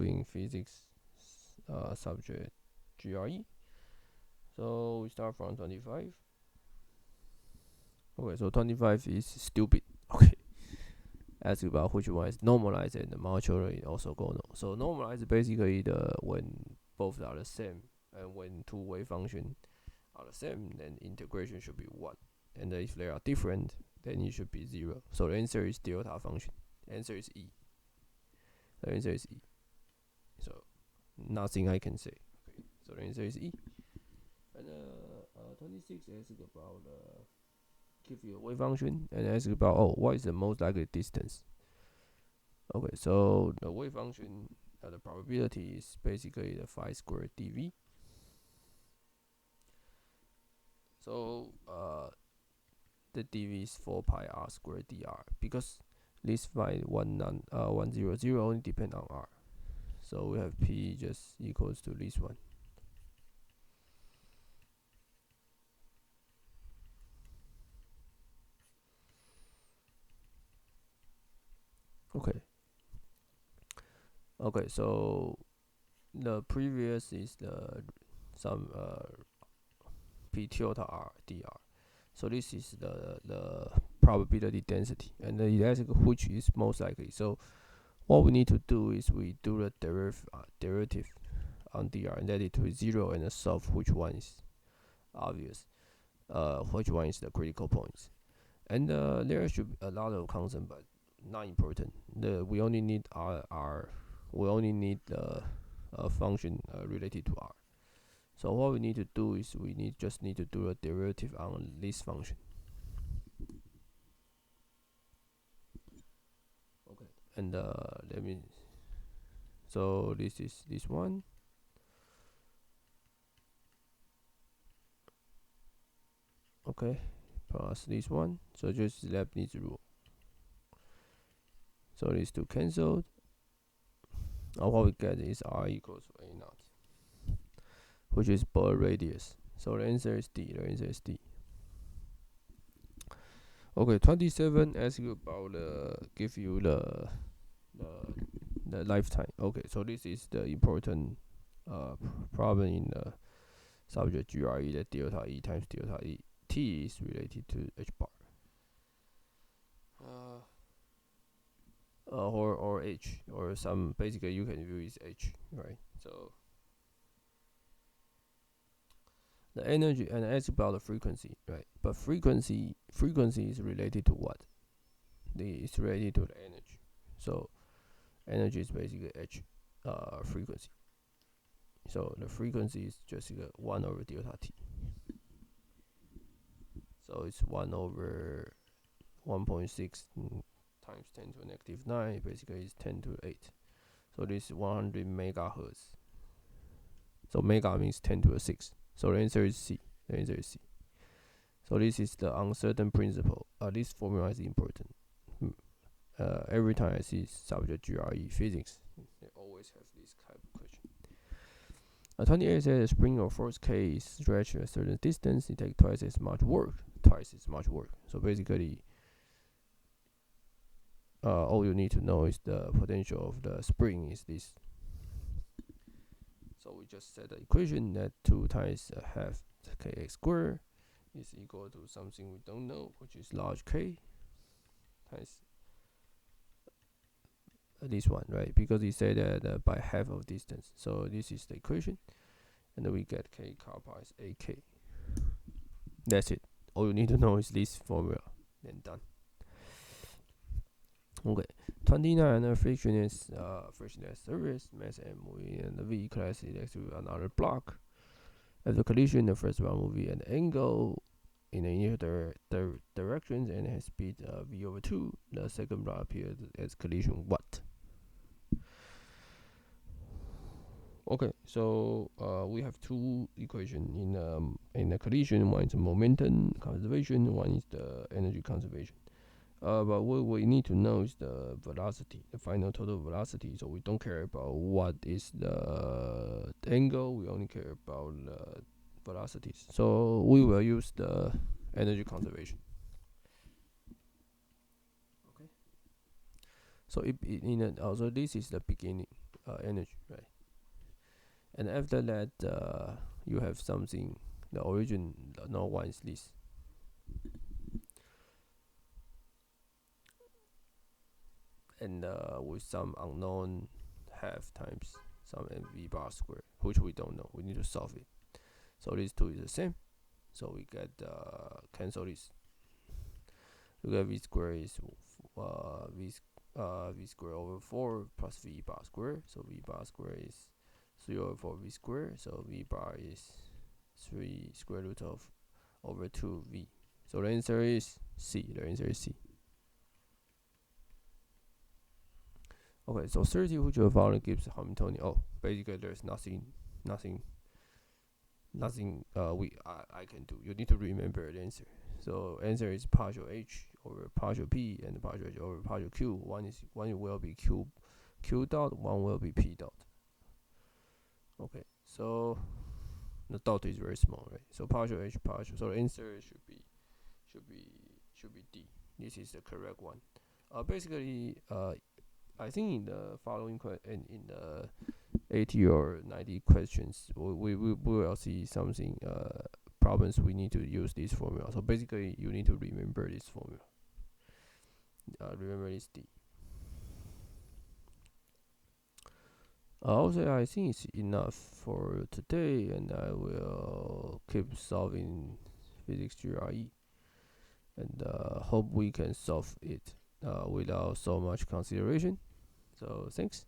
in physics subject GRE. So we start from 25. Okay, so 25 is stupid. Okay, ask about which one is normalized and the modulus also go no. So normalized basically the when both are the same, and when two wave function are the same, then integration should be 1. And if they are different, then it should be 0. So the answer is delta function. The answer is E. The answer is E. So nothing I can say. Okay, so the answer is E. And 26 asks about give you a wave function and ask about what is the most likely distance. Okay, so the wave function, the probability is basically the phi squared dv. So the dv is 4 pi r squared dr, because this phi 100 only depend on r. So we have p just equals to this one. Okay. Okay, so the previous is the some p tilde r dr. So this is the probability density, and it asks which is most likely. So what we need to do is we do the derivative on dr and let it to 0 and solve which one is obvious, which one is the critical points. And there should be a lot of constant, but not important. We only need we only need a function related to r. So what we need to do is we just need to do a derivative on this function. Okay, and let me. So this is this one. Okay, plus this one. So just Leibniz rule. So these two cancelled. Now what we get is r equals to a naught, which is ball radius. So the answer is D. The answer is D. Okay, 27 asks you about give you the lifetime. Okay, so this is the important problem in the subject GRE, that delta E times delta E T is related to H bar. Or H, or some, basically you can view is H, right? So the energy, and ask about the frequency, right? But frequency is related to what? It's related to the energy. So energy is basically H frequency. So the frequency is just 1 over delta T. So it's 1 over 1.6 times 10 to the negative 9, basically it's 10 to the 8. So this is 100 megahertz. So mega means 10 to the 6. So the answer is C. The answer is C. So this is the uncertain principle. This formula is important. Every time I see subject GRE physics, they always have this type of question. 28 says a spring or force K is stretched a certain distance, it takes twice as much work. So basically, all you need to know is the potential of the spring is this. So we just set the equation that 2 times half kx squared is equal to something we don't know, which is large K times this one, right? Because he said that by half of distance. So this is the equation, and then we get K kappa is AK. That's it. All you need to know is this formula, then done. Okay, 29 frictionless surface, mass MV, and the V class is next to another block. After collision, the first one will be an angle in the initial directions and has speed v over 2. The second block appears as collision what? Okay, so we have two equations in the collision. One is momentum conservation, one is the energy conservation. But what we need to know is the velocity, the final total velocity. So we don't care about what is the angle, we only care about the velocities. So we will use the energy conservation. Okay. So also this is the beginning. energy, right? And after that, you have something. The origin, no one is this, and with some unknown half times some v bar square, which we don't know. We need to solve it. So these two is the same. So we get cancel this. We get v square is v square over 4 plus v bar square. So v bar square is 3 over 4 v square. So v bar is 3 square root of over 2v. So the answer is C. The answer is C. Okay, so 30 which of the following gives Hamiltonian. Oh, basically there's nothing I can do. You need to remember the answer. So answer is partial h over partial p and partial h over partial q. One will be q dot, one will be p dot. Okay, so the dot is very small, right? So partial h partial. So the answer should be D. This is the correct one. Basically, I think in the following in the 80 or 90 questions, we will see something problems we need to use this formula. So basically, you need to remember this formula. Remember this D. Also, I think it's enough for today, and I will keep solving physics GRE, and hope we can solve it without so much consideration. So thanks.